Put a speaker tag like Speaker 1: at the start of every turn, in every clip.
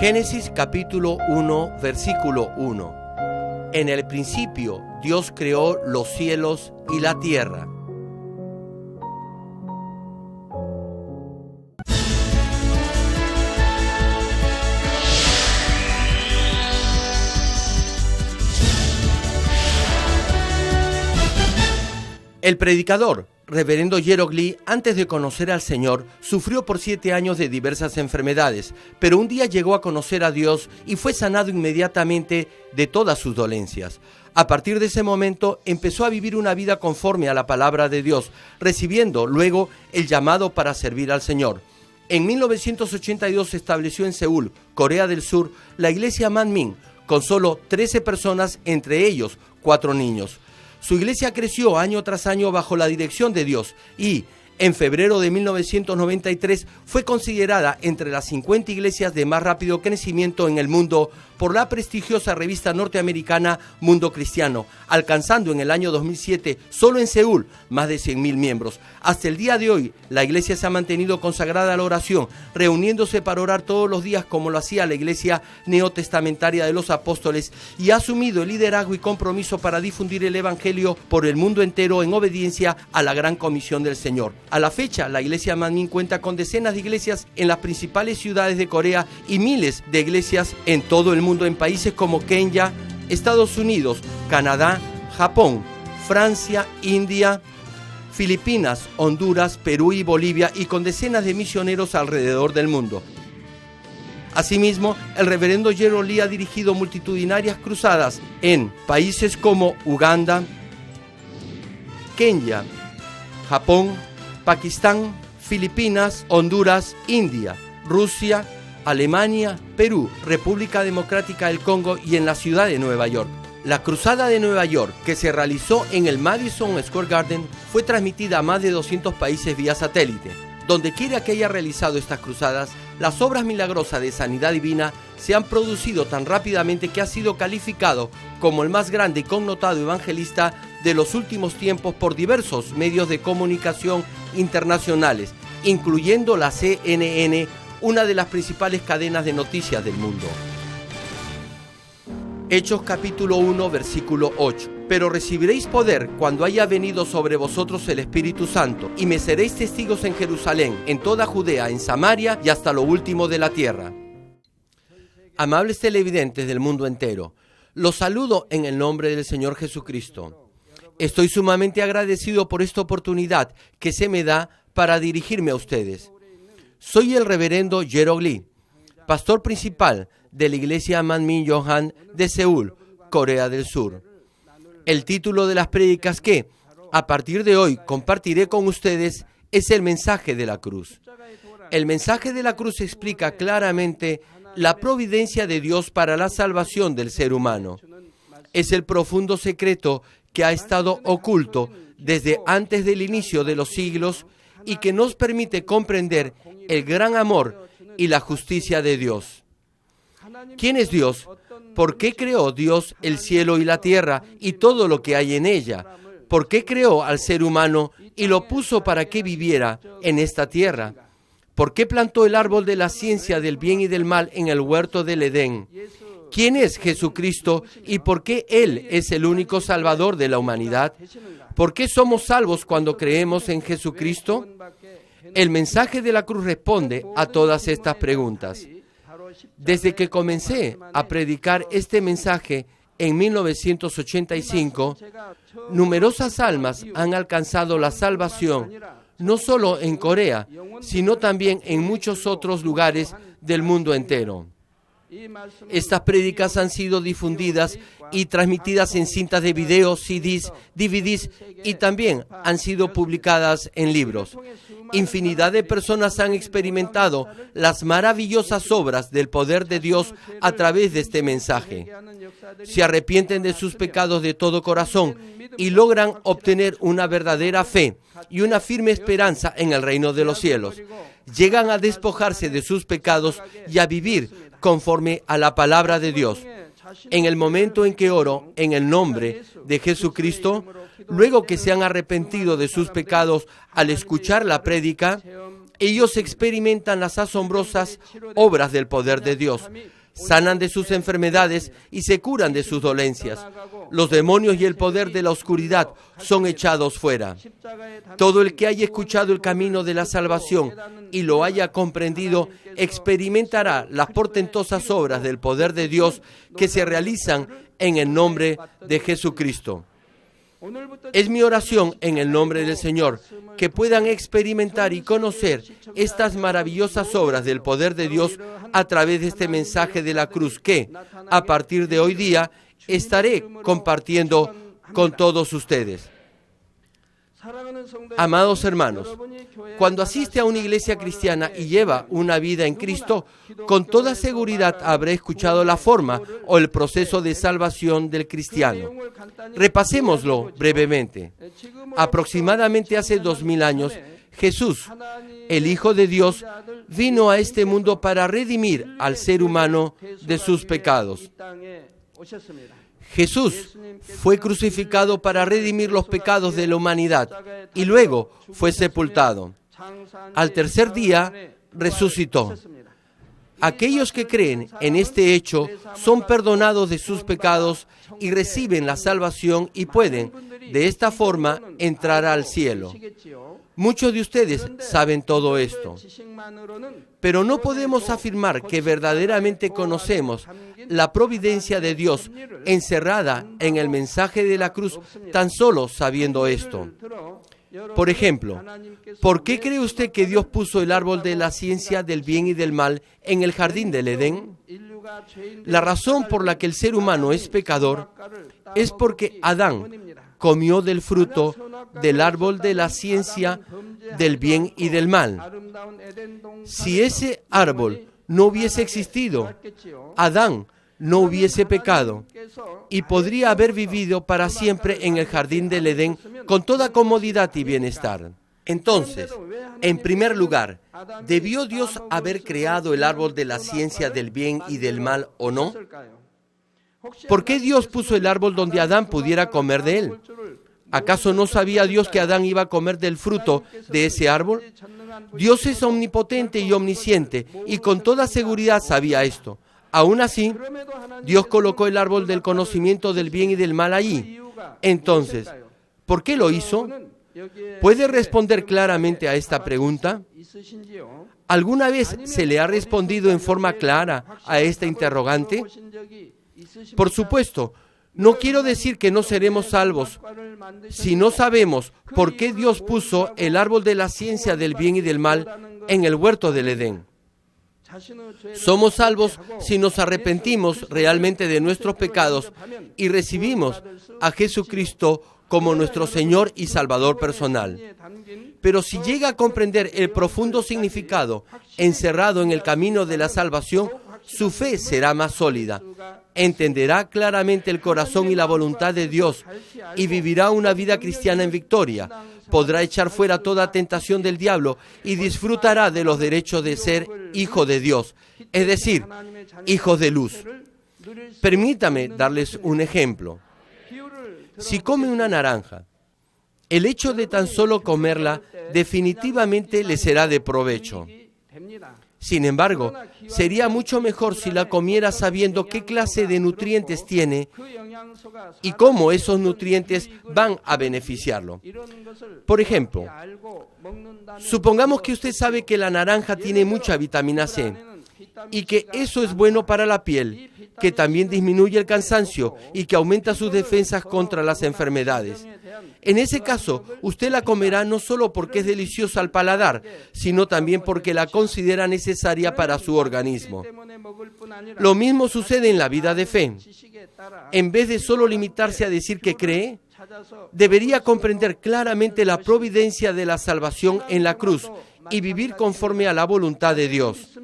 Speaker 1: Génesis capítulo 1, versículo 1. En el principio Dios creó los cielos y la tierra. El predicador, reverendo Gerald Lee, antes de conocer al Señor, sufrió por 7 años de diversas enfermedades, pero un día llegó a conocer a Dios y fue sanado inmediatamente de todas sus dolencias. A partir de ese momento, empezó a vivir una vida conforme a la palabra de Dios, recibiendo luego el llamado para servir al Señor. En 1982 se estableció en Seúl, Corea del Sur, la iglesia Manmin, con solo 13 personas, entre ellos 4 niños. Su iglesia creció año tras año bajo la dirección de Dios y, en febrero de 1993, fue considerada entre las 50 iglesias de más rápido crecimiento en el mundo por la prestigiosa revista norteamericana Mundo Cristiano, alcanzando en el año 2007, solo en Seúl, más de 100.000 miembros. Hasta el día de hoy, la iglesia se ha mantenido consagrada a la oración, reuniéndose para orar todos los días como lo hacía la iglesia neotestamentaria de los apóstoles, y ha asumido el liderazgo y compromiso para difundir el evangelio por el mundo entero en obediencia a la gran comisión del Señor. A la fecha, la iglesia Manmin cuenta con decenas de iglesias en las principales ciudades de Corea y miles de iglesias en todo el mundo, en países como Kenia, Estados Unidos, Canadá, Japón, Francia, India, Filipinas, Honduras, Perú y Bolivia, y con decenas de misioneros alrededor del mundo. Asimismo, el reverendo Gerald Lee ha dirigido multitudinarias cruzadas en países como Uganda, Kenia, Japón, Pakistán, Filipinas, Honduras, India, Rusia, Alemania, Perú, República Democrática del Congo y en la ciudad de Nueva York. La Cruzada de Nueva York, que se realizó en el Madison Square Garden, fue transmitida a más de 200 países vía satélite. Donde quiera que haya realizado estas cruzadas, las obras milagrosas de sanidad divina se han producido tan rápidamente que ha sido calificado como el más grande y connotado evangelista de los últimos tiempos por diversos medios de comunicación internacionales, incluyendo la CNN, una de las principales cadenas de noticias del mundo. Hechos capítulo 1, versículo 8. Pero recibiréis poder cuando haya venido sobre vosotros el Espíritu Santo, y me seréis testigos en Jerusalén, en toda Judea, en Samaria y hasta lo último de la tierra. Amables televidentes del mundo entero, los saludo en el nombre del Señor Jesucristo. Estoy sumamente agradecido por esta oportunidad que se me da para dirigirme a ustedes. Soy el reverendo Gerald Lee, pastor principal de la iglesia Manmin Yonghan de Seúl, Corea del Sur. El título de las prédicas que, a partir de hoy, compartiré con ustedes es el mensaje de la cruz. El mensaje de la cruz explica claramente la providencia de Dios para la salvación del ser humano. Es el profundo secreto que ha estado oculto desde antes del inicio de los siglos y que nos permite comprender el gran amor y la justicia de Dios. ¿Quién es Dios? ¿Por qué creó Dios el cielo y la tierra y todo lo que hay en ella? ¿Por qué creó al ser humano y lo puso para que viviera en esta tierra? ¿Por qué plantó el árbol de la ciencia del bien y del mal en el huerto del Edén? ¿Quién es Jesucristo y por qué Él es el único Salvador de la humanidad? ¿Por qué somos salvos cuando creemos en Jesucristo? El mensaje de la cruz responde a todas estas preguntas. Desde que comencé a predicar este mensaje en 1985, numerosas almas han alcanzado la salvación, no solo en Corea, sino también en muchos otros lugares del mundo entero. Estas prédicas han sido difundidas y transmitidas en cintas de video, CDs, DVDs y también han sido publicadas en libros. Infinidad de personas han experimentado las maravillosas obras del poder de Dios a través de este mensaje. Se arrepienten de sus pecados de todo corazón y logran obtener una verdadera fe y una firme esperanza en el reino de los cielos. Llegan a despojarse de sus pecados y a vivir conforme a la palabra de Dios. En el momento en que oro en el nombre de Jesucristo, luego que se han arrepentido de sus pecados al escuchar la prédica, ellos experimentan las asombrosas obras del poder de Dios. sanan de sus enfermedades y se curan de sus dolencias. Los demonios y el poder de la oscuridad son echados fuera. Todo el que haya escuchado el camino de la salvación y lo haya comprendido, experimentará las portentosas obras del poder de Dios que se realizan en el nombre de Jesucristo. Es mi oración en el nombre del Señor que puedan experimentar y conocer estas maravillosas obras del poder de Dios a través de este mensaje de la cruz que, a partir de hoy día, estaré compartiendo con todos ustedes. Amados hermanos, cuando asiste a una iglesia cristiana y lleva una vida en Cristo, con toda seguridad habrá escuchado la forma o el proceso de salvación del cristiano. Repasémoslo brevemente. Aproximadamente hace 2000 años, Jesús, el Hijo de Dios, vino a este mundo para redimir al ser humano de sus pecados. Jesús fue crucificado para redimir los pecados de la humanidad y luego fue sepultado. Al tercer día resucitó. Aquellos que creen en este hecho son perdonados de sus pecados y reciben la salvación y pueden, de esta forma, entrar al cielo. Muchos de ustedes saben todo esto, pero no podemos afirmar que verdaderamente conocemos la providencia de Dios encerrada en el mensaje de la cruz tan solo sabiendo esto. Por ejemplo, ¿por qué cree usted que Dios puso el árbol de la ciencia del bien y del mal en el jardín del Edén? La razón por la que el ser humano es pecador es porque Adán comió del fruto del árbol de la ciencia del bien y del mal. Si ese árbol no hubiese existido, Adán no hubiese pecado y podría haber vivido para siempre en el jardín del Edén con toda comodidad y bienestar. Entonces, en primer lugar, ¿debió Dios haber creado el árbol de la ciencia del bien y del mal o no? ¿Por qué Dios puso el árbol donde Adán pudiera comer de él? ¿Acaso no sabía Dios que Adán iba a comer del fruto de ese árbol? Dios es omnipotente y omnisciente y con toda seguridad sabía esto. Aún así, Dios colocó el árbol del conocimiento del bien y del mal allí. Entonces, ¿por qué lo hizo? ¿Puede responder claramente a esta pregunta? ¿Alguna vez se le ha respondido en forma clara a esta interrogante? Por supuesto, no quiero decir que no seremos salvos si no sabemos por qué Dios puso el árbol de la ciencia del bien y del mal en el huerto del Edén. Somos salvos si nos arrepentimos realmente de nuestros pecados y recibimos a Jesucristo como nuestro Señor y Salvador personal. Pero si llega a comprender el profundo significado encerrado en el camino de la salvación, su fe será más sólida. Entenderá claramente el corazón y la voluntad de Dios y vivirá una vida cristiana en victoria. Podrá echar fuera toda tentación del diablo y disfrutará de los derechos de ser hijo de Dios, es decir, hijos de luz. Permítame darles un ejemplo. Si come una naranja, el hecho de tan solo comerla definitivamente le será de provecho. Sin embargo, sería mucho mejor si la comiera sabiendo qué clase de nutrientes tiene y cómo esos nutrientes van a beneficiarlo. Por ejemplo, supongamos que usted sabe que la naranja tiene mucha vitamina C y que eso es bueno para la piel, que también disminuye el cansancio y que aumenta sus defensas contra las enfermedades. En ese caso, usted la comerá no solo porque es deliciosa al paladar, sino también porque la considera necesaria para su organismo. Lo mismo sucede en la vida de fe. En vez de solo limitarse a decir que cree, debería comprender claramente la providencia de la salvación en la cruz y vivir conforme a la voluntad de Dios.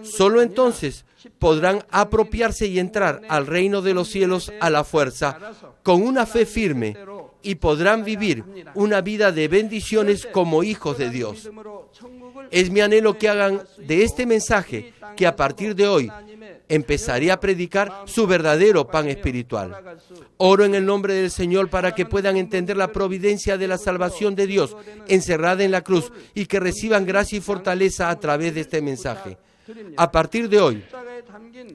Speaker 1: Solo entonces podrán apropiarse y entrar al reino de los cielos a la fuerza, con una fe firme, y podrán vivir una vida de bendiciones como hijos de Dios. Es mi anhelo que hagan de este mensaje, que a partir de hoy empezaré a predicar, su verdadero pan espiritual. Oro en el nombre del Señor para que puedan entender la providencia de la salvación de Dios encerrada en la cruz y que reciban gracia y fortaleza a través de este mensaje. A partir de hoy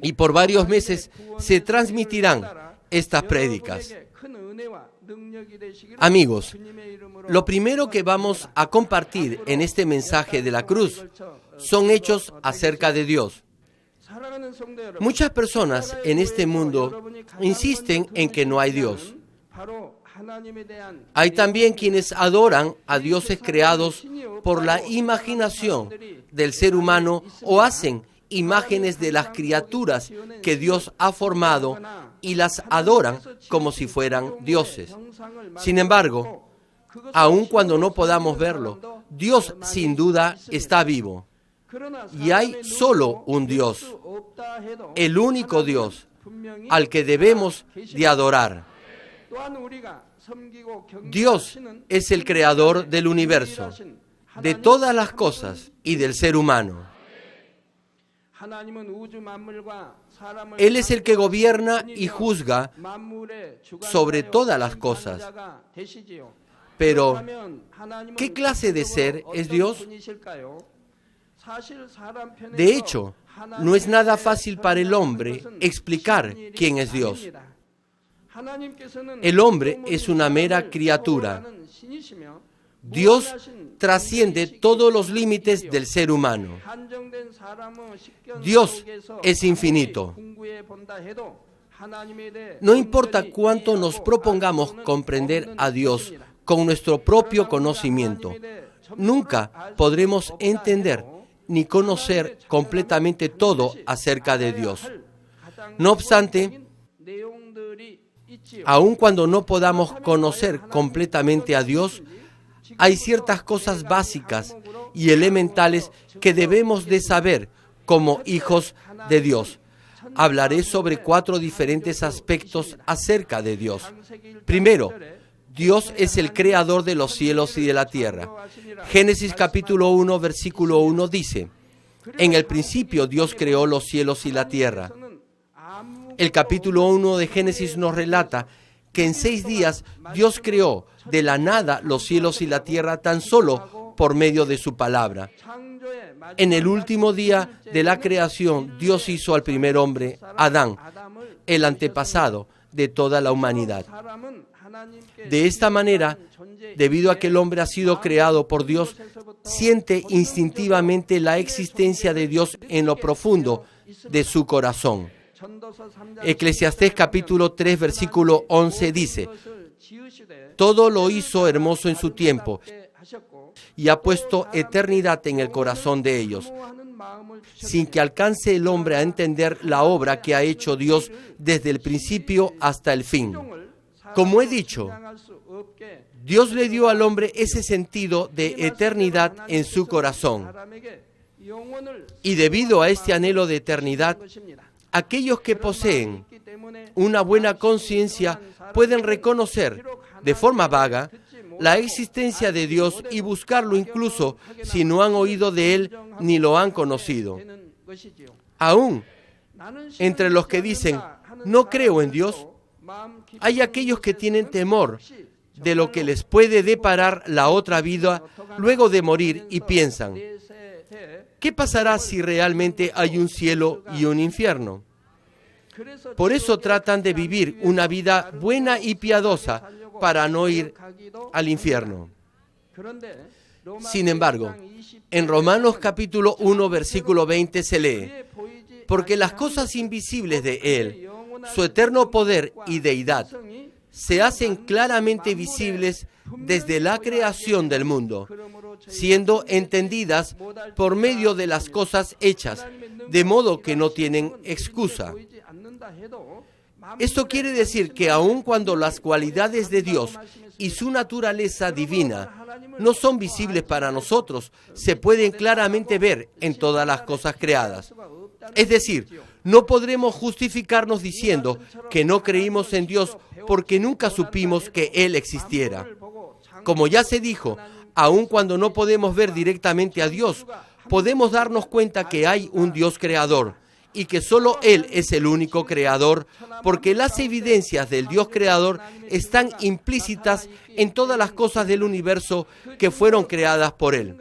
Speaker 1: y por varios meses se transmitirán estas prédicas. Amigos, lo primero que vamos a compartir en este mensaje de la cruz son hechos acerca de Dios. Muchas personas en este mundo insisten en que no hay Dios. Hay también quienes adoran a dioses creados por la imaginación del ser humano o hacen imágenes de las criaturas que Dios ha formado y las adoran como si fueran dioses. Sin embargo, aun cuando no podamos verlo, Dios sin duda está vivo. Y hay solo un Dios, el único Dios, al que debemos de adorar. Dios es el creador del universo, de todas las cosas y del ser humano. Él es el que gobierna y juzga sobre todas las cosas. Pero, ¿qué clase de ser es Dios? De hecho, no es nada fácil para el hombre explicar quién es Dios. El hombre es una mera criatura. Dios trasciende todos los límites del ser humano. Dios es infinito. No importa cuánto nos propongamos comprender a Dios con nuestro propio conocimiento, nunca podremos entender ni conocer completamente todo acerca de Dios. No obstante, aun cuando no podamos conocer completamente a Dios, hay ciertas cosas básicas y elementales que debemos de saber como hijos de Dios. Hablaré sobre 4 diferentes aspectos acerca de Dios. Primero, Dios es el creador de los cielos y de la tierra. Génesis capítulo 1, versículo 1 dice: en el principio Dios creó los cielos y la tierra. El capítulo 1 de Génesis nos relata que en 6 días Dios creó de la nada los cielos y la tierra tan solo por medio de su palabra. En el último día de la creación, Dios hizo al primer hombre, Adán, el antepasado de toda la humanidad. De esta manera, debido a que el hombre ha sido creado por Dios, siente instintivamente la existencia de Dios en lo profundo de su corazón. Eclesiastés capítulo 3, versículo 11 dice: todo lo hizo hermoso en su tiempo y ha puesto eternidad en el corazón de ellos, sin que alcance el hombre a entender la obra que ha hecho Dios desde el principio hasta el fin. Como he dicho, Dios le dio al hombre ese sentido de eternidad en su corazón. Y debido a este anhelo de eternidad, aquellos que poseen una buena conciencia pueden reconocer de forma vaga la existencia de Dios y buscarlo incluso si no han oído de Él ni lo han conocido. Aún entre los que dicen, no creo en Dios, hay aquellos que tienen temor de lo que les puede deparar la otra vida luego de morir y piensan, ¿qué pasará si realmente hay un cielo y un infierno? Por eso tratan de vivir una vida buena y piadosa para no ir al infierno. Sin embargo, en Romanos capítulo 1, versículo 20 se lee: porque las cosas invisibles de Él, su eterno poder y deidad, se hacen claramente visibles desde la creación del mundo, siendo entendidas por medio de las cosas hechas, de modo que no tienen excusa. Esto quiere decir que aun cuando las cualidades de Dios y su naturaleza divina no son visibles para nosotros, se pueden claramente ver en todas las cosas creadas. Es decir, no podremos justificarnos diciendo que no creímos en Dios porque nunca supimos que Él existiera. Como ya se dijo, aun cuando no podemos ver directamente a Dios, podemos darnos cuenta que hay un Dios creador y que solo Él es el único creador, porque las evidencias del Dios creador están implícitas en todas las cosas del universo que fueron creadas por Él.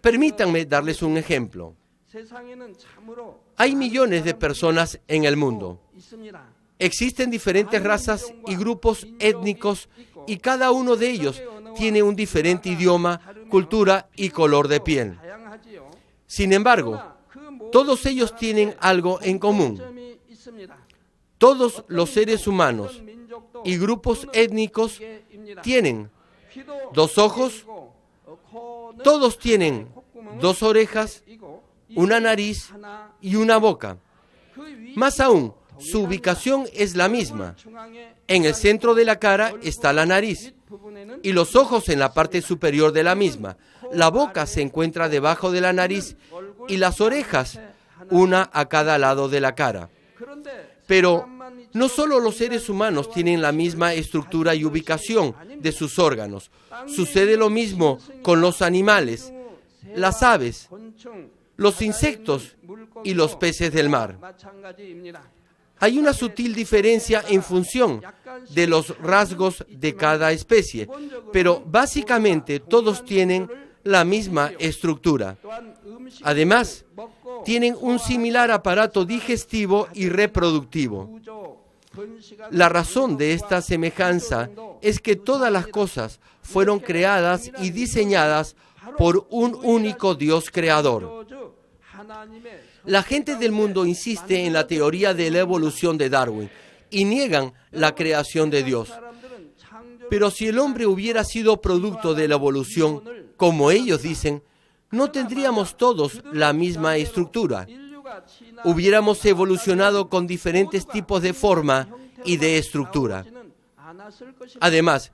Speaker 1: Permítanme darles un ejemplo. Hay millones de personas en el mundo. Existen diferentes razas y grupos étnicos y cada uno de ellos tiene un diferente idioma, cultura y color de piel. Sin embargo, todos ellos tienen algo en común. Todos los seres humanos y grupos étnicos tienen 2 ojos, todos tienen 2 orejas, una nariz y una boca. Más aún, su ubicación es la misma. En el centro de la cara está la nariz y los ojos en la parte superior de la misma. La boca se encuentra debajo de la nariz y las orejas, una a cada lado de la cara. Pero no solo los seres humanos tienen la misma estructura y ubicación de sus órganos. Sucede lo mismo con los animales, las aves, los insectos y los peces del mar. Hay una sutil diferencia en función de los rasgos de cada especie, pero básicamente todos tienen la misma estructura. Además, tienen un similar aparato digestivo y reproductivo. La razón de esta semejanza es que todas las cosas fueron creadas y diseñadas por un único Dios creador. La gente del mundo insiste en la teoría de la evolución de Darwin y niegan la creación de Dios. Pero si el hombre hubiera sido producto de la evolución, como ellos dicen, no tendríamos todos la misma estructura. Hubiéramos evolucionado con diferentes tipos de forma y de estructura. Además,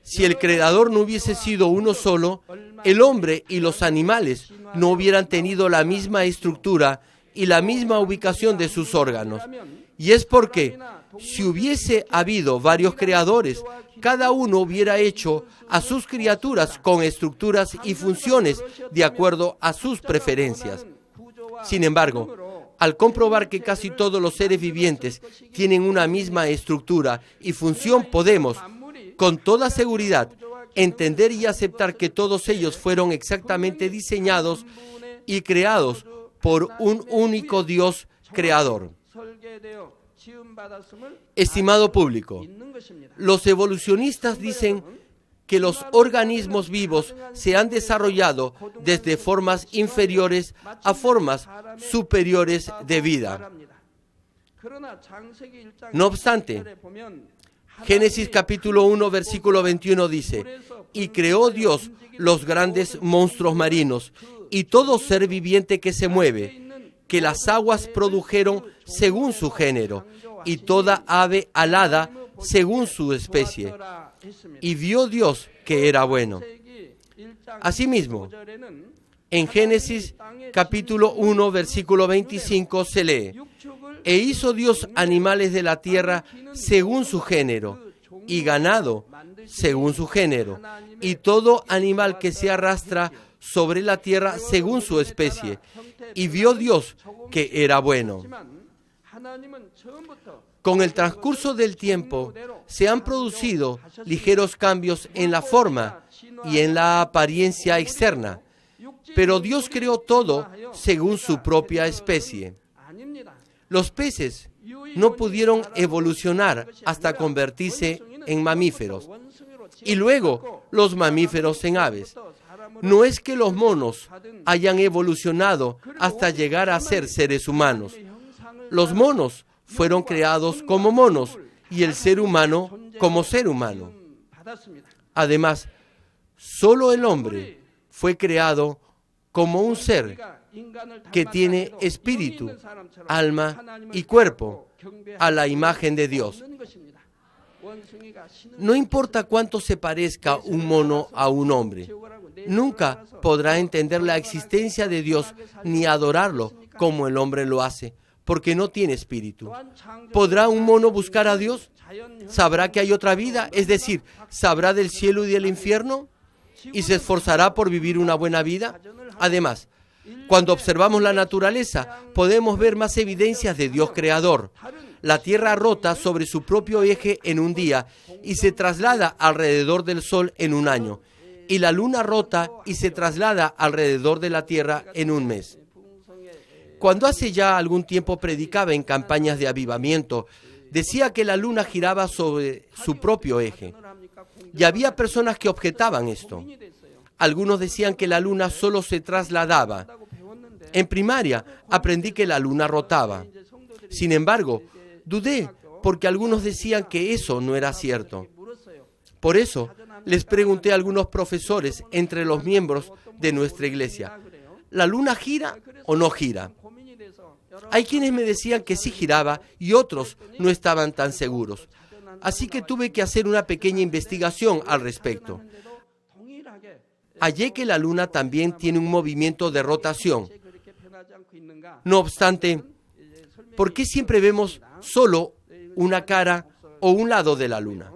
Speaker 1: si el creador no hubiese sido uno solo, el hombre y los animales no hubieran tenido la misma estructura y la misma ubicación de sus órganos. Y es porque, si hubiese habido varios creadores, cada uno hubiera hecho a sus criaturas con estructuras y funciones de acuerdo a sus preferencias. Sin embargo, al comprobar que casi todos los seres vivientes tienen una misma estructura y función, podemos, con toda seguridad, entender y aceptar que todos ellos fueron exactamente diseñados y creados por un único Dios creador. Estimado público, los evolucionistas dicen que los organismos vivos se han desarrollado desde formas inferiores a formas superiores de vida. No obstante, Génesis capítulo 1, versículo 21 dice: y creó Dios los grandes monstruos marinos y todo ser viviente que se mueve, que las aguas produjeron según su género, y toda ave alada según su especie. Y vio Dios que era bueno. Asimismo, en Génesis capítulo 1, versículo 25 se lee: e hizo Dios animales de la tierra según su género, y ganado según su género, y todo animal que se arrastra sobre la tierra según su especie. Y vio Dios que era bueno. Con el transcurso del tiempo se han producido ligeros cambios en la forma y en la apariencia externa, pero Dios creó todo según su propia especie. Los peces no pudieron evolucionar hasta convertirse en mamíferos, y luego los mamíferos en aves. No es que los monos hayan evolucionado hasta llegar a ser seres humanos. Los monos fueron creados como monos y el ser humano como ser humano. Además, solo el hombre fue creado como un ser que tiene espíritu, alma y cuerpo a la imagen de Dios. No importa cuánto se parezca un mono a un hombre, nunca podrá entender la existencia de Dios ni adorarlo como el hombre lo hace, porque no tiene espíritu. ¿Podrá un mono buscar a Dios? ¿Sabrá que hay otra vida? Es decir, ¿sabrá del cielo y del infierno? ¿Y se esforzará por vivir una buena vida? Además, cuando observamos la naturaleza, podemos ver más evidencias de Dios creador. La Tierra rota sobre su propio eje en un día y se traslada alrededor del Sol en un año. Y la Luna rota y se traslada alrededor de la Tierra en un mes. Cuando hace ya algún tiempo predicaba en campañas de avivamiento, decía que la luna giraba sobre su propio eje. Y había personas que objetaban esto. Algunos decían que la luna solo se trasladaba. En primaria aprendí que la luna rotaba. Sin embargo, dudé porque algunos decían que eso no era cierto. Por eso, les pregunté a algunos profesores entre los miembros de nuestra iglesia, ¿la luna gira o no gira? Hay quienes me decían que sí giraba y otros no estaban tan seguros. Así que tuve que hacer una pequeña investigación al respecto. Hallé que la luna también tiene un movimiento de rotación. No obstante, ¿por qué siempre vemos solo una cara o un lado de la luna?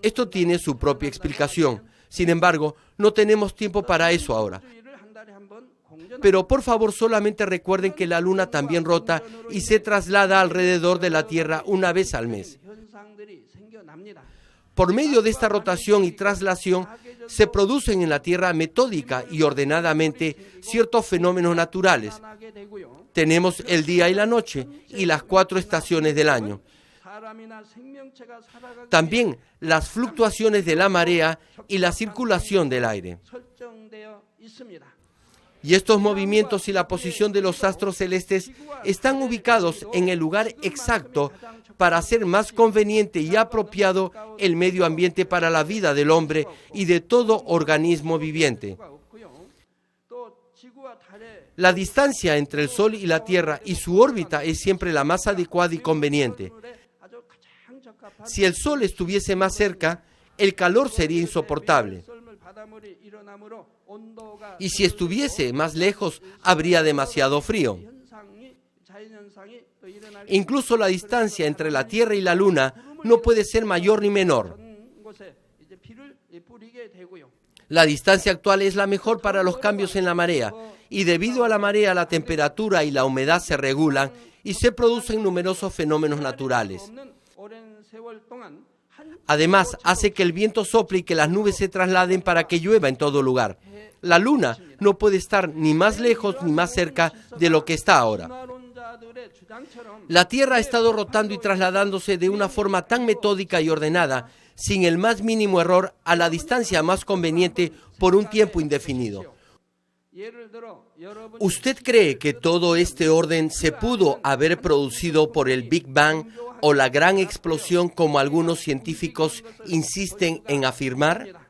Speaker 1: Esto tiene su propia explicación. Sin embargo, no tenemos tiempo para eso ahora. Pero por favor, solamente recuerden que la luna también rota y se traslada alrededor de la Tierra una vez al mes. Por medio de esta rotación y traslación, se producen en la Tierra metódica y ordenadamente ciertos fenómenos naturales. Tenemos el día y la noche y las 4 estaciones del año. También las fluctuaciones de la marea y la circulación del aire. Y estos movimientos y la posición de los astros celestes están ubicados en el lugar exacto para hacer más conveniente y apropiado el medio ambiente para la vida del hombre y de todo organismo viviente. La distancia entre el Sol y la Tierra y su órbita es siempre la más adecuada y conveniente. Si el Sol estuviese más cerca, el calor sería insoportable. Y si estuviese más lejos, habría demasiado frío. Incluso la distancia entre la Tierra y la Luna no puede ser mayor ni menor. La distancia actual es la mejor para los cambios en la marea, y debido a la marea, la temperatura y la humedad se regulan y se producen numerosos fenómenos naturales. Además, hace que el viento sople y que las nubes se trasladen para que llueva en todo lugar. La luna no puede estar ni más lejos ni más cerca de lo que está ahora. La Tierra ha estado rotando y trasladándose de una forma tan metódica y ordenada, sin el más mínimo error, a la distancia más conveniente por un tiempo indefinido. ¿Usted cree que todo este orden se pudo haber producido por el Big Bang o la gran explosión, como algunos científicos insisten en afirmar?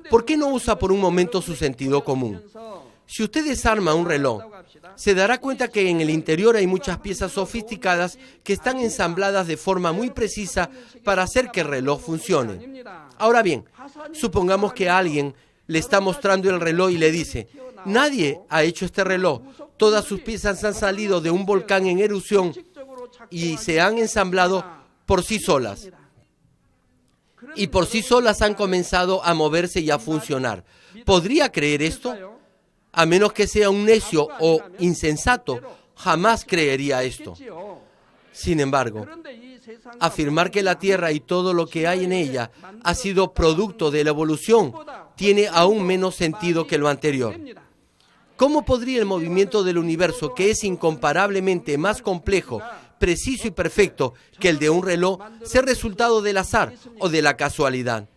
Speaker 1: ¿Por qué no usa por un momento su sentido común? Si usted desarma un reloj, se dará cuenta que en el interior hay muchas piezas sofisticadas que están ensambladas de forma muy precisa para hacer que el reloj funcione. Ahora bien, supongamos que alguien le está mostrando el reloj y le dice: nadie ha hecho este reloj, todas sus piezas han salido de un volcán en erupción y se han ensamblado por sí solas. Y por sí solas han comenzado a moverse y a funcionar. ¿Podría creer esto? A menos que sea un necio o insensato, jamás creería esto. Sin embargo, afirmar que la Tierra y todo lo que hay en ella ha sido producto de la evolución tiene aún menos sentido que lo anterior. ¿Cómo podría el movimiento del universo, que es incomparablemente más complejo, preciso y perfecto que el de un reloj, ser resultado del azar o de la casualidad?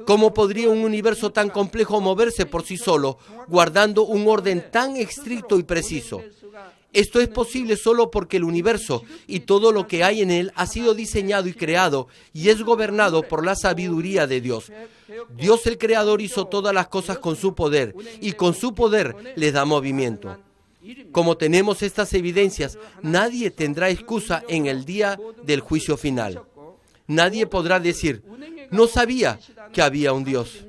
Speaker 1: ¿Cómo podría un universo tan complejo moverse por sí solo, guardando un orden tan estricto y preciso? Esto es posible solo porque el universo y todo lo que hay en él ha sido diseñado y creado y es gobernado por la sabiduría de Dios. Dios el Creador hizo todas las cosas con su poder y con su poder les da movimiento. Como tenemos estas evidencias, nadie tendrá excusa en el día del juicio final. Nadie podrá decir: no sabía que había un Dios.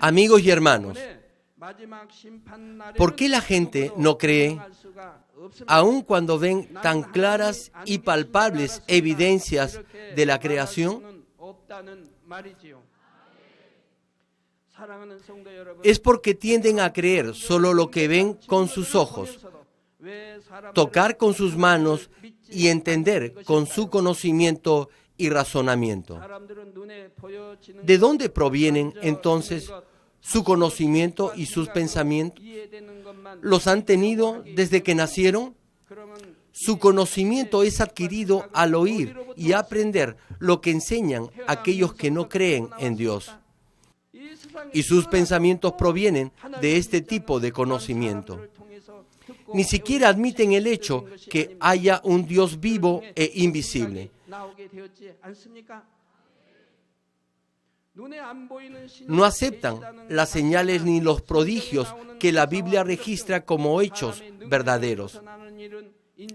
Speaker 1: Amigos y hermanos, ¿por qué la gente no cree, aun cuando ven tan claras y palpables evidencias de la creación? Es porque tienden a creer solo lo que ven con sus ojos, tocar con sus manos y entender con su conocimiento y razonamiento. ¿De dónde provienen entonces su conocimiento y sus pensamientos? ¿Los han tenido desde que nacieron? Su conocimiento es adquirido al oír y aprender lo que enseñan aquellos que no creen en Dios. Y sus pensamientos provienen de este tipo de conocimiento. Ni siquiera admiten el hecho que haya un Dios vivo e invisible. No aceptan las señales ni los prodigios que la Biblia registra como hechos verdaderos.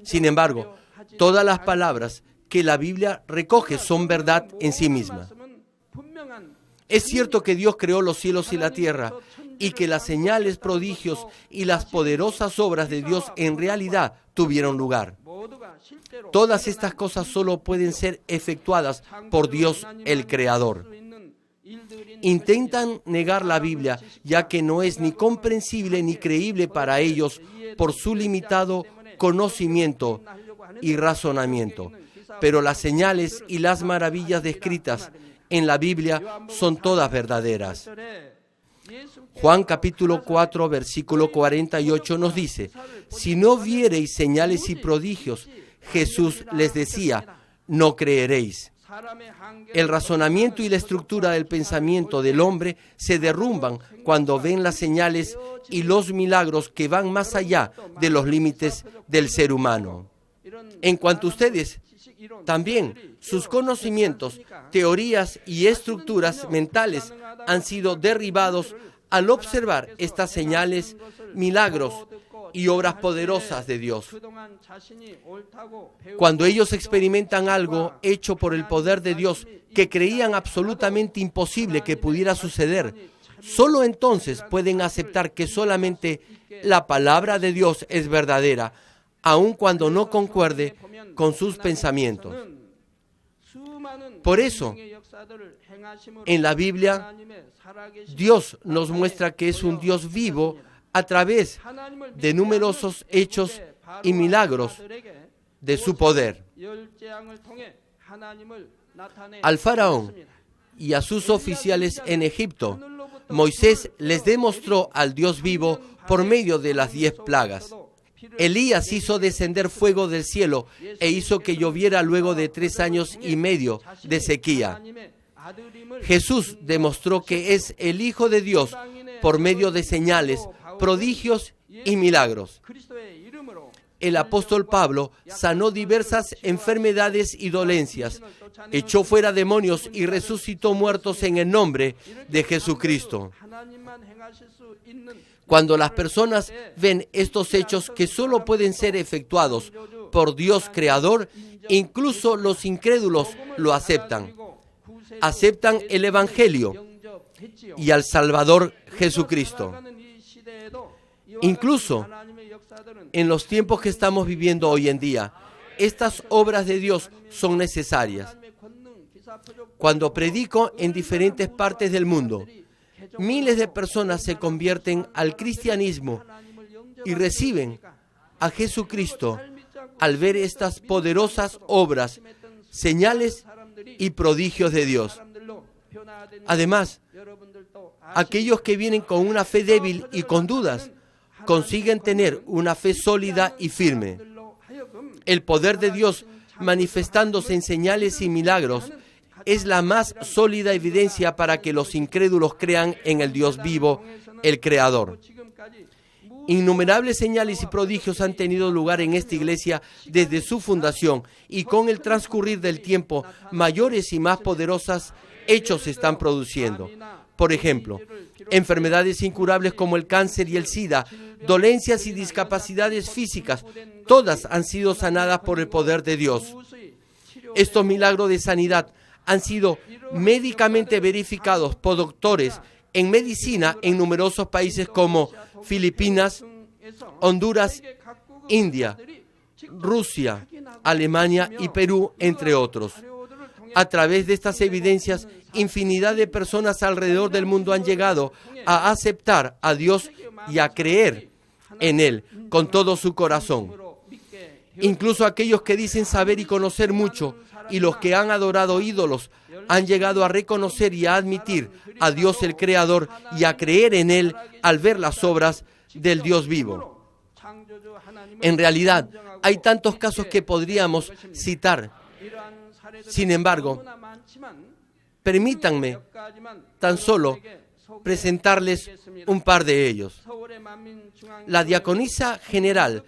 Speaker 1: Sin embargo, todas las palabras que la Biblia recoge son verdad en sí mismas. Es cierto que Dios creó los cielos y la tierra y que las señales, prodigios y las poderosas obras de Dios en realidad tuvieron lugar. Todas estas cosas solo pueden ser efectuadas por Dios el Creador. Intentan negar la Biblia, ya que no es ni comprensible ni creíble para ellos por su limitado conocimiento y razonamiento. Pero las señales y las maravillas descritas en la Biblia son todas verdaderas. Juan capítulo 4, versículo 48 nos dice: si no viereis señales y prodigios, Jesús les decía, no creeréis. El razonamiento y la estructura del pensamiento del hombre se derrumban cuando ven las señales y los milagros que van más allá de los límites del ser humano. En cuanto a ustedes, también sus conocimientos, teorías y estructuras mentales han sido derribados al observar estas señales, milagros y obras poderosas de Dios. Cuando ellos experimentan algo hecho por el poder de Dios que creían absolutamente imposible que pudiera suceder, solo entonces pueden aceptar que solamente la palabra de Dios es verdadera, aun cuando no concuerde con sus pensamientos. Por eso, en la Biblia, Dios nos muestra que es un Dios vivo a través de numerosos hechos y milagros de su poder. Al faraón y a sus oficiales en Egipto, Moisés les demostró al Dios vivo por medio de las 10 plagas. Elías hizo descender fuego del cielo e hizo que lloviera luego de 3 años y medio de sequía. Jesús demostró que es el Hijo de Dios por medio de señales, prodigios y milagros. El apóstol Pablo sanó diversas enfermedades y dolencias, echó fuera demonios y resucitó muertos en el nombre de Jesucristo. Cuando las personas ven estos hechos que solo pueden ser efectuados por Dios Creador, incluso los incrédulos lo aceptan. Aceptan el Evangelio y al Salvador Jesucristo. Incluso en los tiempos que estamos viviendo hoy en día, estas obras de Dios son necesarias. Cuando predico en diferentes partes del mundo, miles de personas se convierten al cristianismo y reciben a Jesucristo al ver estas poderosas obras, señales y prodigios de Dios. Además, aquellos que vienen con una fe débil y con dudas, consiguen tener una fe sólida y firme. El poder de Dios manifestándose en señales y milagros es la más sólida evidencia para que los incrédulos crean en el Dios vivo, el Creador. Innumerables señales y prodigios han tenido lugar en esta iglesia desde su fundación y con el transcurrir del tiempo, mayores y más poderosos hechos se están produciendo. Por ejemplo, enfermedades incurables como el cáncer y el SIDA, dolencias y discapacidades físicas, todas han sido sanadas por el poder de Dios. Estos milagros de sanidad han sido médicamente verificados por doctores en medicina en numerosos países como Filipinas, Honduras, India, Rusia, Alemania y Perú, entre otros. A través de estas evidencias, infinidad de personas alrededor del mundo han llegado a aceptar a Dios y a creer en Él con todo su corazón. Incluso aquellos que dicen saber y conocer mucho y los que han adorado ídolos han llegado a reconocer y a admitir a Dios el Creador y a creer en Él al ver las obras del Dios vivo. En realidad, hay tantos casos que podríamos citar. Sin embargo, permítanme tan solo presentarles un par de ellos. La diaconisa general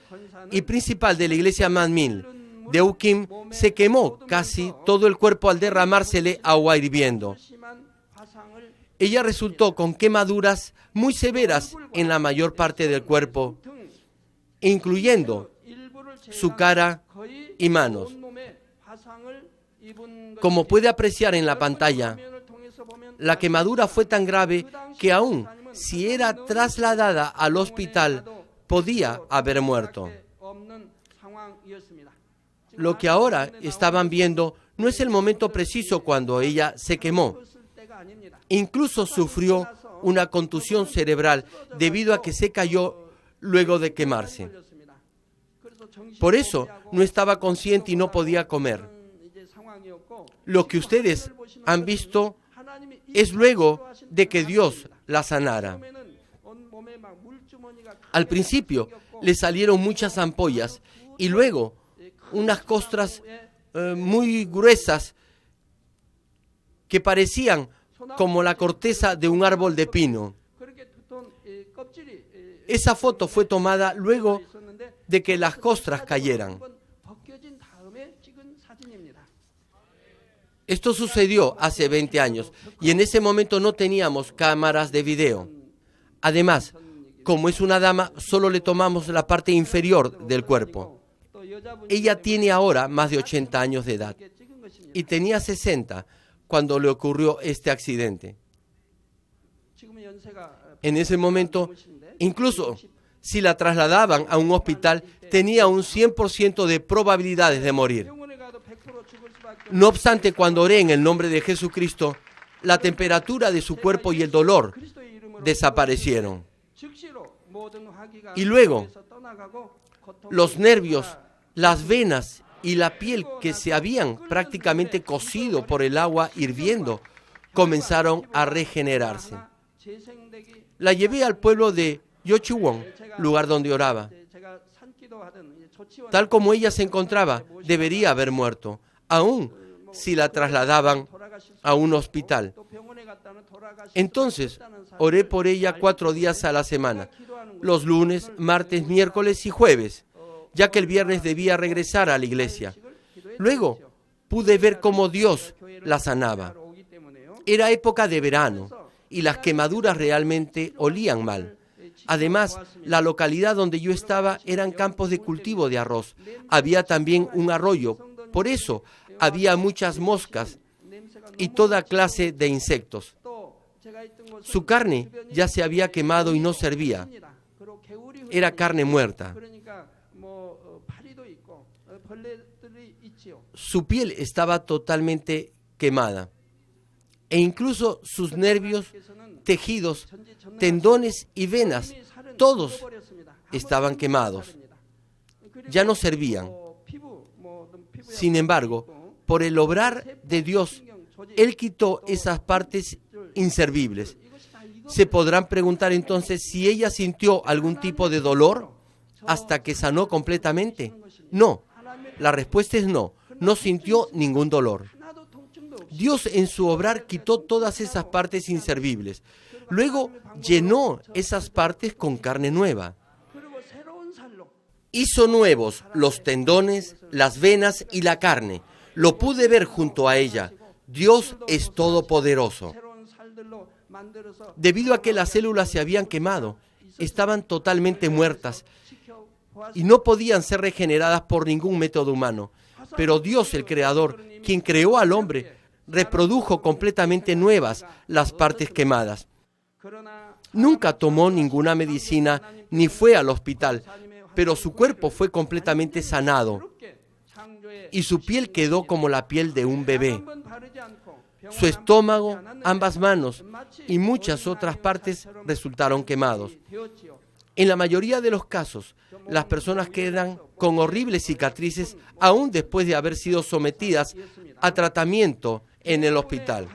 Speaker 1: y principal de la iglesia Manmin, Deu Kim, se quemó casi todo el cuerpo al derramársele agua hirviendo. Ella resultó con quemaduras muy severas en la mayor parte del cuerpo, incluyendo su cara y manos. Como puede apreciar en la pantalla, la quemadura fue tan grave que aún si era trasladada al hospital, podía haber muerto. Lo que ahora estaban viendo no es el momento preciso cuando ella se quemó. Incluso sufrió una contusión cerebral debido a que se cayó luego de quemarse. Por eso no estaba consciente y no podía comer. Lo que ustedes han visto es luego de que Dios la sanara. Al principio le salieron muchas ampollas y luego unas costras muy gruesas que parecían como la corteza de un árbol de pino. Esa foto fue tomada luego de que las costras cayeran. Esto sucedió hace 20 años y en ese momento no teníamos cámaras de video. Además, como es una dama, solo le tomamos la parte inferior del cuerpo. Ella tiene ahora más de 80 años de edad y tenía 60 cuando le ocurrió este accidente. En ese momento, incluso si la trasladaban a un hospital, tenía un 100% de probabilidades de morir. No obstante, cuando oré en el nombre de Jesucristo, la temperatura de su cuerpo y el dolor desaparecieron. Y luego, los nervios, las venas y la piel que se habían prácticamente cocido por el agua hirviendo, comenzaron a regenerarse. La llevé al pueblo de Yochiwon, lugar donde oraba. Tal como ella se encontraba, debería haber muerto, aún si la trasladaban a un hospital. Entonces, oré por ella 4 días a la semana, los lunes, martes, miércoles y jueves, ya que el viernes debía regresar a la iglesia. Luego, pude ver cómo Dios la sanaba. Era época de verano y las quemaduras realmente olían mal. Además, la localidad donde yo estaba eran campos de cultivo de arroz. Había también un arroyo, por eso había muchas moscas y toda clase de insectos. Su carne ya se había quemado y no servía. Era carne muerta. Su piel estaba totalmente quemada. E incluso sus nervios, tejidos, tendones y venas, todos estaban quemados. Ya no servían. Sin embargo, por el obrar de Dios, Él quitó esas partes inservibles. Se podrán preguntar entonces si ella sintió algún tipo de dolor hasta que sanó completamente. No, la respuesta es no, no sintió ningún dolor. Dios en su obrar quitó todas esas partes inservibles. Luego llenó esas partes con carne nueva. Hizo nuevos los tendones, las venas y la carne. Lo pude ver junto a ella. Dios es todopoderoso. Debido a que las células se habían quemado, estaban totalmente muertas y no podían ser regeneradas por ningún método humano. Pero Dios, el Creador, quien creó al hombre, reprodujo completamente nuevas las partes quemadas. Nunca tomó ninguna medicina ni fue al hospital, pero su cuerpo fue completamente sanado y su piel quedó como la piel de un bebé. Su estómago, ambas manos y muchas otras partes resultaron quemados. En la mayoría de los casos, las personas quedan con horribles cicatrices aún después de haber sido sometidas a tratamiento en el hospital.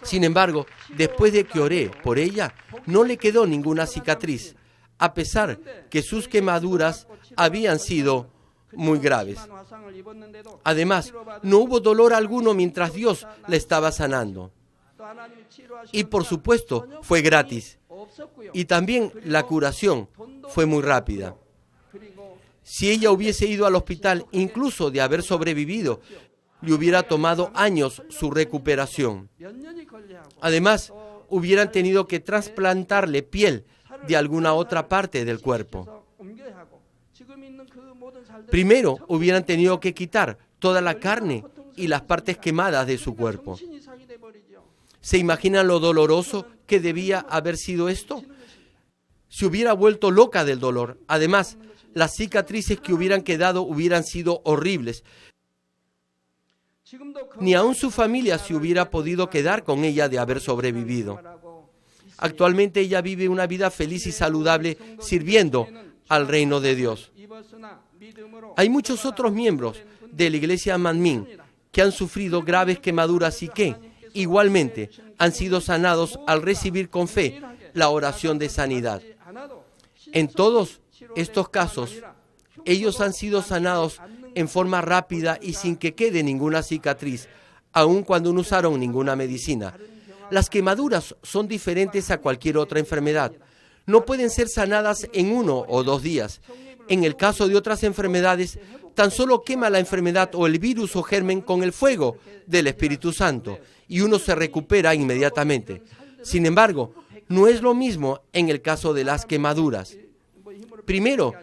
Speaker 1: Sin embargo, después de que oré por ella, no le quedó ninguna cicatriz, a pesar que sus quemaduras habían sido muy graves. Además, no hubo dolor alguno mientras Dios la estaba sanando. Y por supuesto, fue gratis. Y también la curación fue muy rápida. Si ella hubiese ido al hospital, incluso de haber sobrevivido, le hubiera tomado años su recuperación. Además, hubieran tenido que trasplantarle piel de alguna otra parte del cuerpo. Primero, hubieran tenido que quitar toda la carne y las partes quemadas de su cuerpo. ¿Se imaginan lo doloroso que debía haber sido esto? Se hubiera vuelto loca del dolor. Además, las cicatrices que hubieran quedado hubieran sido horribles. Ni aun su familia se hubiera podido quedar con ella de haber sobrevivido. Actualmente ella vive una vida feliz y saludable sirviendo al reino de Dios. Hay muchos otros miembros de la iglesia Manmin que han sufrido graves quemaduras y que, igualmente, han sido sanados al recibir con fe la oración de sanidad. En todos estos casos, ellos han sido sanados en forma rápida y sin que quede ninguna cicatriz, aun cuando no usaron ninguna medicina. Las quemaduras son diferentes a cualquier otra enfermedad. No pueden ser sanadas en 1 o 2 días. En el caso de otras enfermedades, tan solo quema la enfermedad o el virus o germen con el fuego del Espíritu Santo y uno se recupera inmediatamente. Sin embargo, no es lo mismo en el caso de las quemaduras. Primero,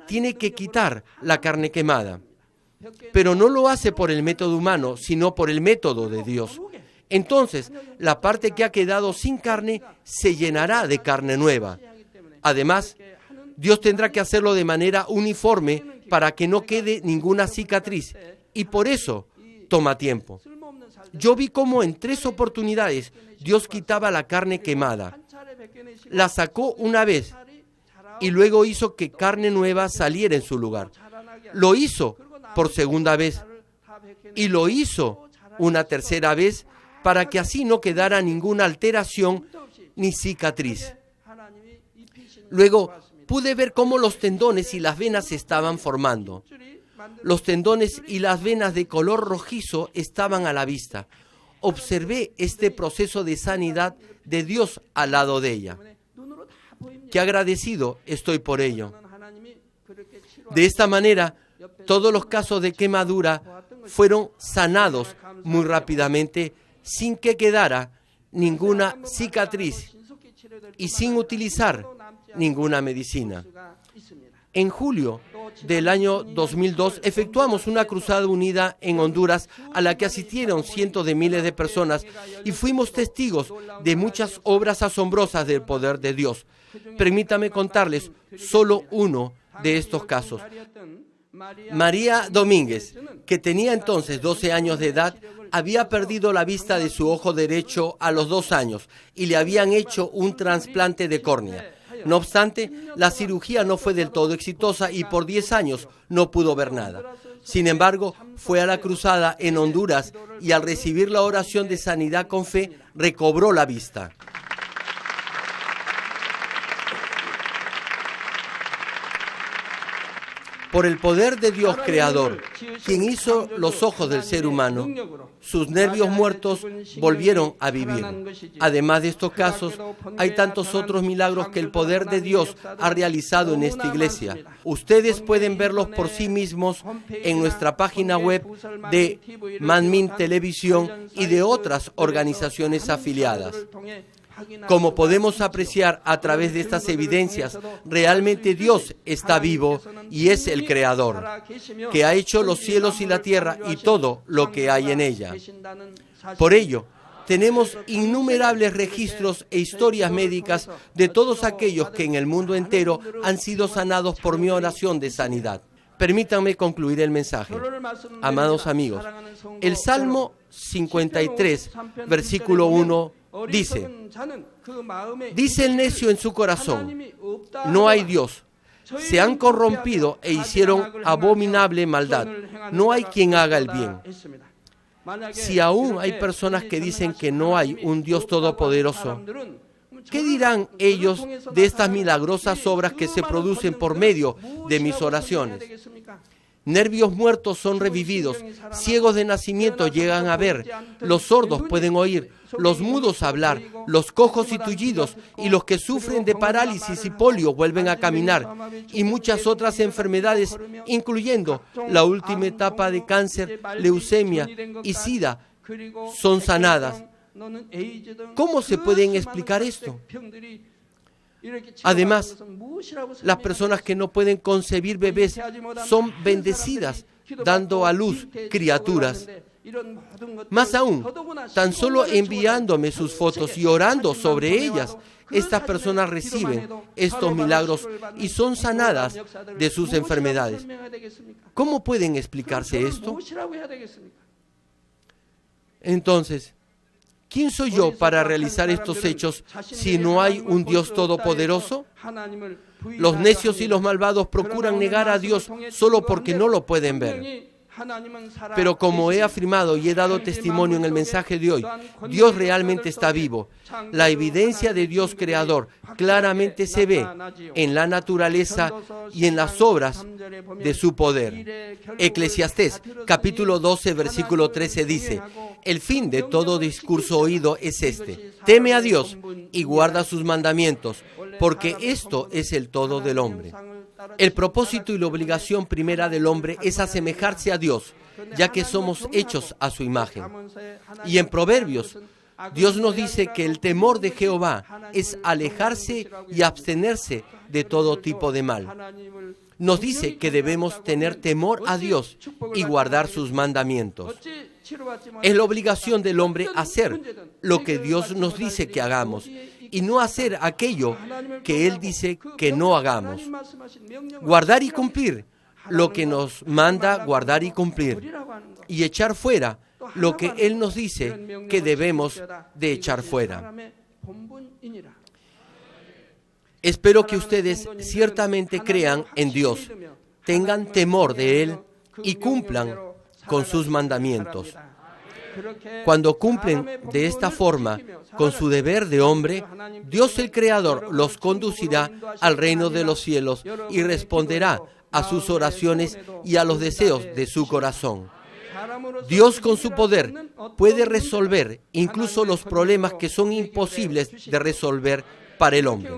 Speaker 1: tiene que quitar la carne quemada, pero no lo hace por el método humano, sino por el método de Dios. Entonces, la parte que ha quedado sin carne se llenará de carne nueva. Además, Dios tendrá que hacerlo de manera uniforme para que no quede ninguna cicatriz, y por eso toma tiempo. Yo vi cómo en 3 oportunidades Dios quitaba la carne quemada. La sacó una vez y luego hizo que carne nueva saliera en su lugar. Lo hizo por segunda vez y lo hizo una tercera vez para que así no quedara ninguna alteración ni cicatriz. Luego pude ver cómo los tendones y las venas se estaban formando. Los tendones y las venas de color rojizo estaban a la vista. Observé este proceso de sanidad de Dios al lado de ella. Qué agradecido estoy por ello. De esta manera, todos los casos de quemadura fueron sanados muy rápidamente sin que quedara ninguna cicatriz y sin utilizar ninguna medicina. En julio del año 2002 efectuamos una cruzada unida en Honduras a la que asistieron cientos de miles de personas y fuimos testigos de muchas obras asombrosas del poder de Dios. Permítame contarles solo uno de estos casos. María Domínguez, que tenía entonces 12 años de edad, había perdido la vista de su ojo derecho a los 2 años y le habían hecho un trasplante de córnea. No obstante, la cirugía no fue del todo exitosa y por 10 años no pudo ver nada. Sin embargo, fue a la cruzada en Honduras y al recibir la oración de sanidad con fe, recobró la vista. Por el poder de Dios Creador, quien hizo los ojos del ser humano, sus nervios muertos volvieron a vivir. Además de estos casos, hay tantos otros milagros que el poder de Dios ha realizado en esta iglesia. Ustedes pueden verlos por sí mismos en nuestra página web de Manmin Televisión y de otras organizaciones afiliadas. Como podemos apreciar a través de estas evidencias, realmente Dios está vivo y es el Creador, que ha hecho los cielos y la tierra y todo lo que hay en ella. Por ello, tenemos innumerables registros e historias médicas de todos aquellos que en el mundo entero han sido sanados por mi oración de sanidad. Permítanme concluir el mensaje. Amados amigos, el Salmo 53, versículo 1, dice el necio en su corazón, no hay Dios. Se han corrompido e hicieron abominable maldad. No hay quien haga el bien. Si aún hay personas que dicen que no hay un Dios todopoderoso, ¿qué dirán ellos de estas milagrosas obras que se producen por medio de mis oraciones? Nervios muertos son revividos, ciegos de nacimiento llegan a ver, los sordos pueden oír, los mudos hablar, los cojos y tullidos, y los que sufren de parálisis y polio vuelven a caminar, y muchas otras enfermedades, incluyendo la última etapa de cáncer, leucemia y sida, son sanadas. ¿Cómo se pueden explicar esto? Además, las personas que no pueden concebir bebés son bendecidas, dando a luz criaturas. Más aún, tan solo enviándome sus fotos y orando sobre ellas, estas personas reciben estos milagros y son sanadas de sus enfermedades. ¿Cómo pueden explicarse esto? Entonces, ¿quién soy yo para realizar estos hechos si no hay un Dios todopoderoso? Los necios y los malvados procuran negar a Dios solo porque no lo pueden ver. Pero como he afirmado y he dado testimonio en el mensaje de hoy, Dios realmente está vivo. La evidencia de Dios creador claramente se ve en la naturaleza y en las obras de su poder. Eclesiastés, capítulo 12, versículo 13 dice, el fin de todo discurso oído es este: teme a Dios y guarda sus mandamientos, porque esto es el todo del hombre. El propósito y la obligación primera del hombre es asemejarse a Dios, ya que somos hechos a su imagen. Y en Proverbios, Dios nos dice que el temor de Jehová es alejarse y abstenerse de todo tipo de mal. Nos dice que debemos tener temor a Dios y guardar sus mandamientos. Es la obligación del hombre hacer lo que Dios nos dice que hagamos y no hacer aquello que Él dice que no hagamos. Guardar y cumplir lo que nos manda guardar y cumplir, y echar fuera lo que Él nos dice que debemos de echar fuera. Espero que ustedes ciertamente crean en Dios, tengan temor de Él y cumplan con sus mandamientos. Cuando cumplen de esta forma con su deber de hombre, Dios el Creador los conducirá al reino de los cielos y responderá a sus oraciones y a los deseos de su corazón. Dios con su poder puede resolver incluso los problemas que son imposibles de resolver para el hombre.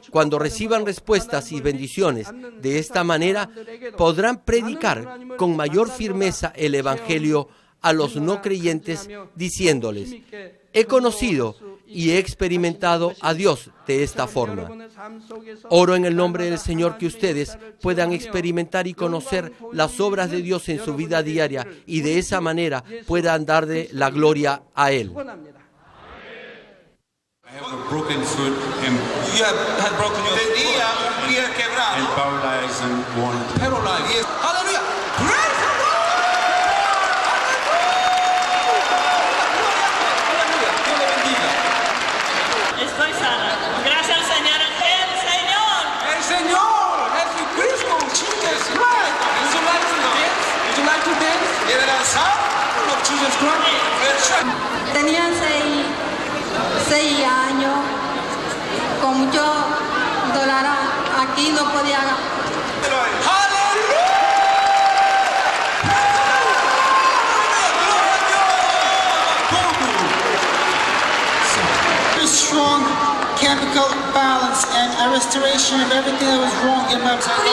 Speaker 1: Cuando reciban respuestas y bendiciones de esta manera, podrán predicar con mayor firmeza el Evangelio a los no creyentes, diciéndoles: he conocido y he experimentado a Dios de esta forma. Oro en el nombre del Señor que ustedes puedan experimentar y conocer las obras de Dios en su vida diaria y de esa manera puedan darle la gloria a Él.
Speaker 2: I have a broken foot and
Speaker 3: You have had broken your foot.
Speaker 2: and paralyzed and worn.
Speaker 3: Paralyzed. Yes. Hallelujah. Praise the Lord. Dios le bendiga.
Speaker 4: Estoy sana. Gracias al Señor.
Speaker 3: El Señor, Jesucristo, Jesus Christ. Would you like to dance? Would you like to dance? ¿Quiere danzar? Of Jesus Christ.
Speaker 5: Tenían 6 años, con mucho dolor aquí, no podía.
Speaker 6: Very strong chemical balance and a restoration of everything that was wrong in my body.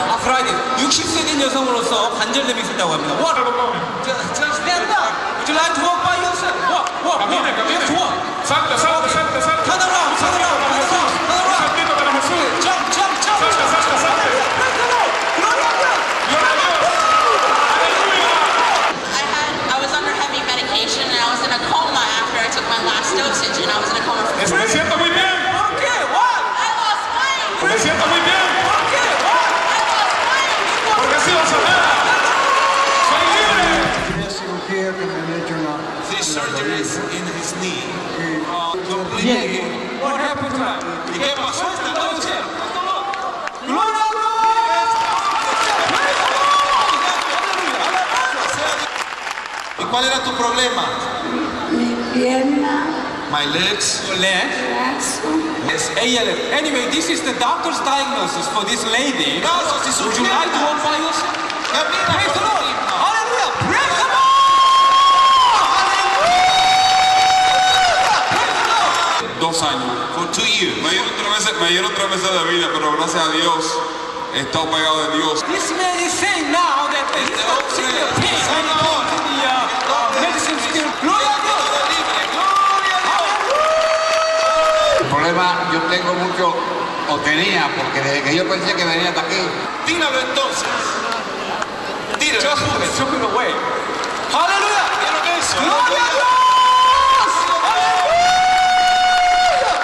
Speaker 3: 아프라이드 60세 된 여성으로서 관절염이 있었다고 합니다. What? Just stand up. Would you like to walk by yourself? Walk. Just walk.
Speaker 2: Salta.
Speaker 3: Turn around. Jump.
Speaker 4: I was under heavy medication and I was in a coma after I took my last dosage and I was in a coma for
Speaker 2: Me siento muy bien.
Speaker 3: ¿Por qué? What?
Speaker 4: I lost weight.
Speaker 2: Me siento muy bien.
Speaker 3: What happened tonight?
Speaker 6: ¿Y qué pasó esta noche?
Speaker 3: Gloria a Dios.
Speaker 6: ¿Y cuál era tu problema?
Speaker 5: Mi pierna,
Speaker 6: My legs.
Speaker 3: Your leg.
Speaker 5: brazo.
Speaker 3: Yes, ALS. Anyway, this is the doctor's diagnosis for this lady.
Speaker 6: No, si su
Speaker 3: Would you like to walk by yourself?
Speaker 6: Camina.
Speaker 3: Praise the Lord. Hallelujah. Praise the Lord.
Speaker 2: 2 años.
Speaker 6: For 2 years.
Speaker 2: Me dieron 3 meses de vida, pero gracias a Dios he estado pegado de Dios.
Speaker 3: This man is saying now that he's not seeing the pain when he comes to the medicine still. Gloria a Dios.
Speaker 7: El problema yo tengo mucho, o tenía, porque desde que yo pensé que venía hasta aquí,
Speaker 6: Tíralo entonces. Tíralo.
Speaker 3: Just took it away. Hallelujah.
Speaker 6: ¿Vieron eso?
Speaker 3: Gloria a Dios. Hallelujah.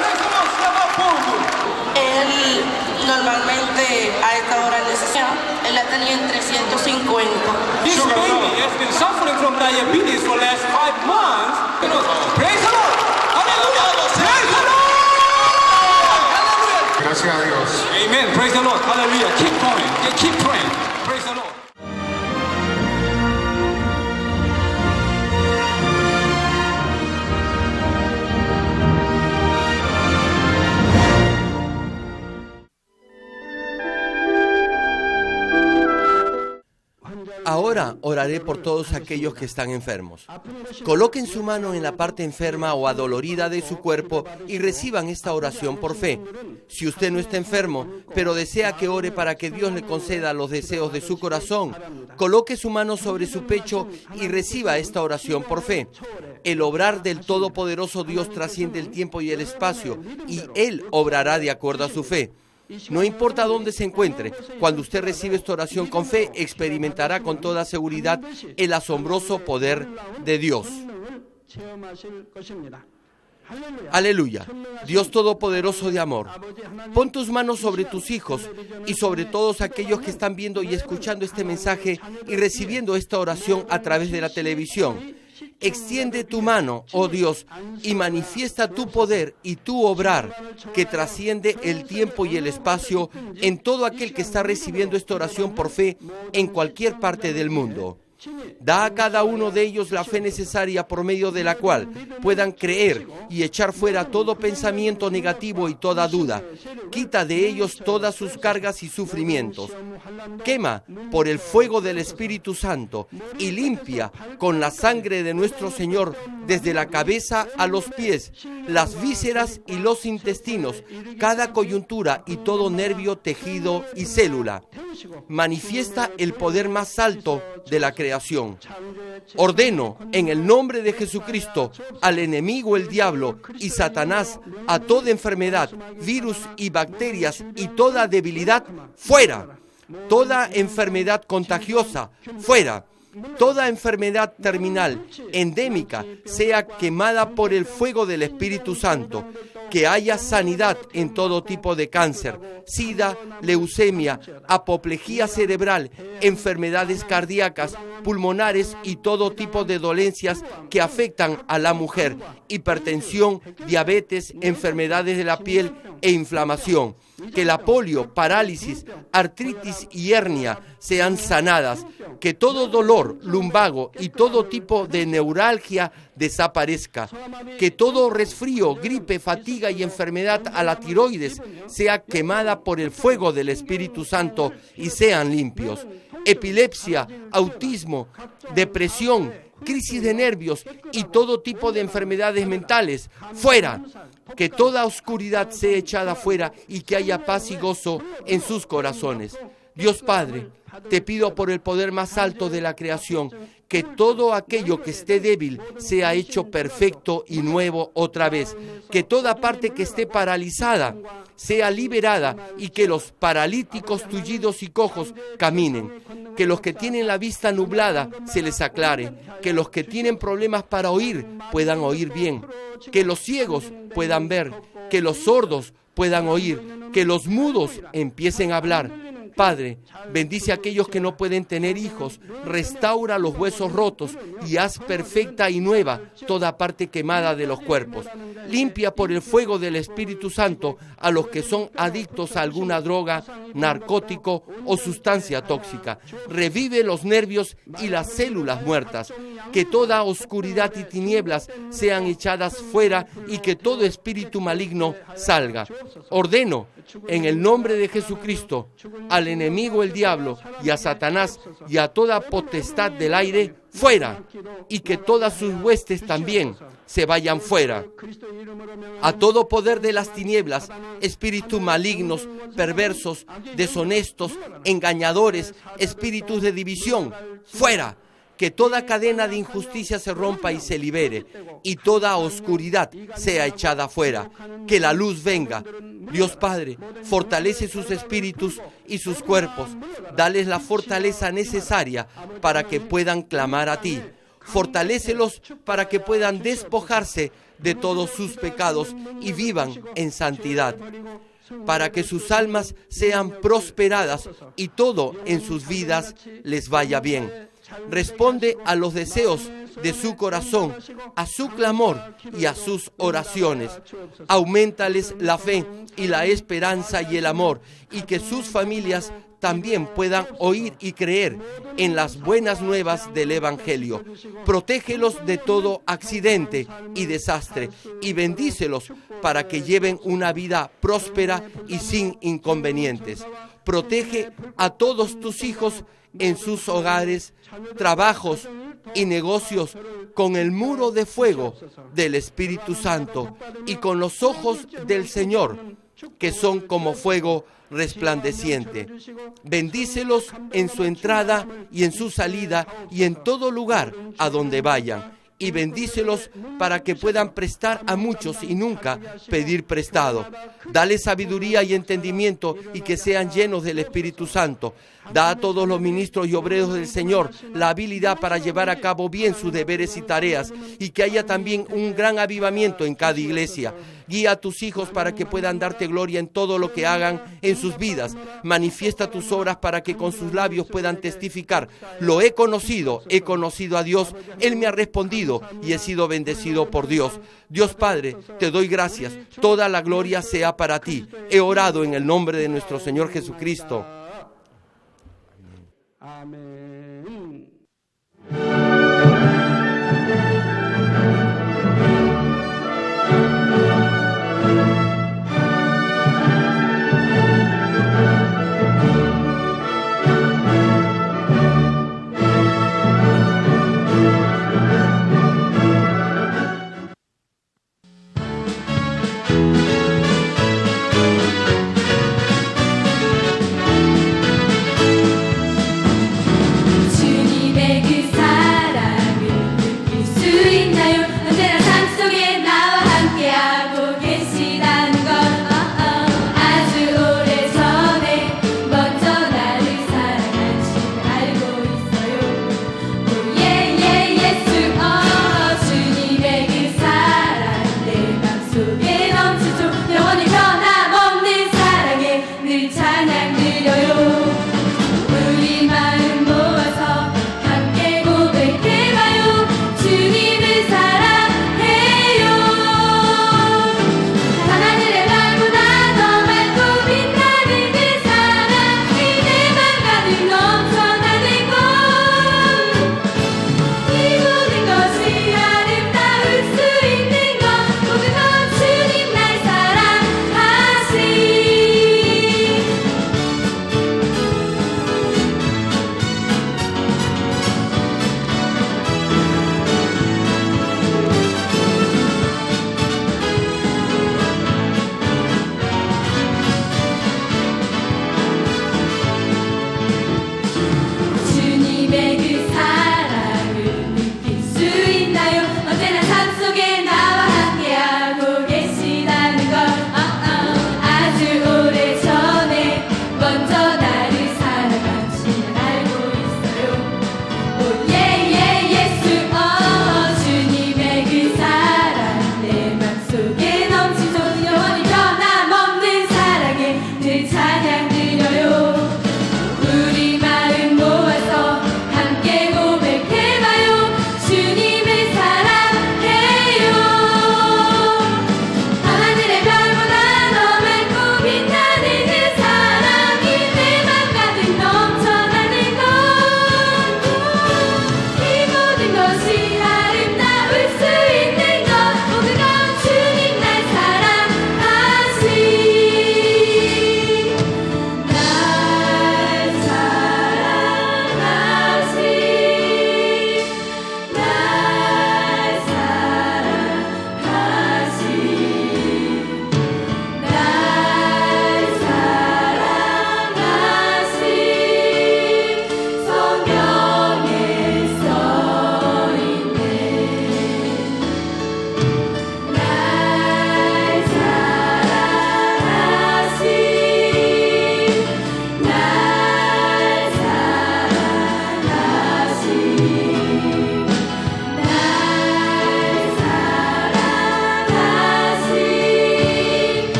Speaker 3: Praise the Lord. Step up forward.
Speaker 8: Él normalmente a esta hora necesita, él la tenía en 350.
Speaker 3: This baby has been suffering from diabetes for the last 5 months. Praise the Lord. Hallelujah. Praise the Lord. Hallelujah.
Speaker 2: Gracias a Dios.
Speaker 3: Amen. Praise the Lord. Hallelujah. Keep going. Keep praying. Praise the Lord.
Speaker 1: Ahora oraré por todos aquellos que están enfermos. Coloquen su mano en la parte enferma o adolorida de su cuerpo y reciban esta oración por fe. Si usted no está enfermo, pero desea que ore para que Dios le conceda los deseos de su corazón, coloque su mano sobre su pecho y reciba esta oración por fe. El obrar del Todopoderoso Dios trasciende el tiempo y el espacio, y Él obrará de acuerdo a su fe. No importa dónde se encuentre, cuando usted recibe esta oración con fe, experimentará con toda seguridad el asombroso poder de Dios. Aleluya. Dios Todopoderoso de amor, pon tus manos sobre tus hijos y sobre todos aquellos que están viendo y escuchando este mensaje y recibiendo esta oración a través de la televisión. Extiende tu mano, oh Dios, y manifiesta tu poder y tu obrar que trasciende el tiempo y el espacio en todo aquel que está recibiendo esta oración por fe en cualquier parte del mundo. Da a cada uno de ellos la fe necesaria por medio de la cual puedan creer y echar fuera todo pensamiento negativo y toda duda. Quita de ellos todas sus cargas y sufrimientos. Quema por el fuego del Espíritu Santo y limpia con la sangre de nuestro Señor desde la cabeza a los pies, las vísceras y los intestinos, cada coyuntura y todo nervio, tejido y célula. Manifiesta el poder más alto de la creación. Ordeno en el nombre de Jesucristo al enemigo, el diablo y Satanás, a toda enfermedad, virus y bacterias y toda debilidad, fuera. Toda enfermedad contagiosa, fuera. Toda enfermedad terminal, endémica, sea quemada por el fuego del Espíritu Santo. Que haya sanidad en todo tipo de cáncer, sida, leucemia, apoplejía cerebral, enfermedades cardíacas, pulmonares y todo tipo de dolencias que afectan a la mujer, hipertensión, diabetes, enfermedades de la piel e inflamación. Que la polio, parálisis, artritis y hernia sean sanadas. Que todo dolor, lumbago y todo tipo de neuralgia desaparezca. Que todo resfrío, gripe, fatiga y enfermedad a la tiroides sea quemada por el fuego del Espíritu Santo y sean limpios. Epilepsia, autismo, depresión, crisis de nervios y todo tipo de enfermedades mentales, fuera. Que toda oscuridad sea echada fuera y que haya paz y gozo en sus corazones. Dios Padre, te pido por el poder más alto de la creación, que todo aquello que esté débil sea hecho perfecto y nuevo otra vez. Que toda parte que esté paralizada sea liberada y que los paralíticos, tullidos y cojos caminen. Que los que tienen la vista nublada se les aclare. Que los que tienen problemas para oír puedan oír bien. Que los ciegos puedan ver. Que los sordos puedan oír. Que los mudos empiecen a hablar. Padre, bendice a aquellos que no pueden tener hijos, restaura los huesos rotos y haz perfecta y nueva toda parte quemada de los cuerpos. Limpia por el fuego del Espíritu Santo a los que son adictos a alguna droga, narcótico o sustancia tóxica. Revive los nervios y las células muertas. Que toda oscuridad y tinieblas sean echadas fuera y que todo espíritu maligno salga. Ordeno en el nombre de Jesucristo al enemigo el diablo y a Satanás y a toda potestad del aire fuera, y que todas sus huestes también se vayan fuera. A todo poder de las tinieblas, espíritus malignos, perversos, deshonestos, engañadores, espíritus de división, fuera. Que toda cadena de injusticia se rompa y se libere, y toda oscuridad sea echada fuera. Que la luz venga. Dios Padre, fortalece sus espíritus y sus cuerpos. Dales la fortaleza necesaria para que puedan clamar a ti. Fortalécelos para que puedan despojarse de todos sus pecados y vivan en santidad. Para que sus almas sean prosperadas y todo en sus vidas les vaya bien. Responde a los deseos de su corazón, a su clamor y a sus oraciones. Auméntales la fe y la esperanza y el amor, y que sus familias también puedan oír y creer en las buenas nuevas del Evangelio. Protégelos de todo accidente y desastre y bendícelos para que lleven una vida próspera y sin inconvenientes. Protege a todos tus hijos en sus hogares, trabajos y negocios con el muro de fuego del Espíritu Santo y con los ojos del Señor, que son como fuego resplandeciente. Bendícelos en su entrada y en su salida y en todo lugar a donde vayan. Y bendícelos para que puedan prestar a muchos y nunca pedir prestado. Dale sabiduría y entendimiento y que sean llenos del Espíritu Santo. Da a todos los ministros y obreros del Señor la habilidad para llevar a cabo bien sus deberes y tareas, y que haya también un gran avivamiento en cada iglesia. Guía a tus hijos para que puedan darte gloria en todo lo que hagan en sus vidas. Manifiesta tus obras para que con sus labios puedan testificar: lo he conocido a Dios, Él me ha respondido y he sido bendecido por Dios. Dios Padre, te doy gracias, toda la gloria sea para ti. He orado en el nombre de nuestro Señor Jesucristo.
Speaker 9: Amén.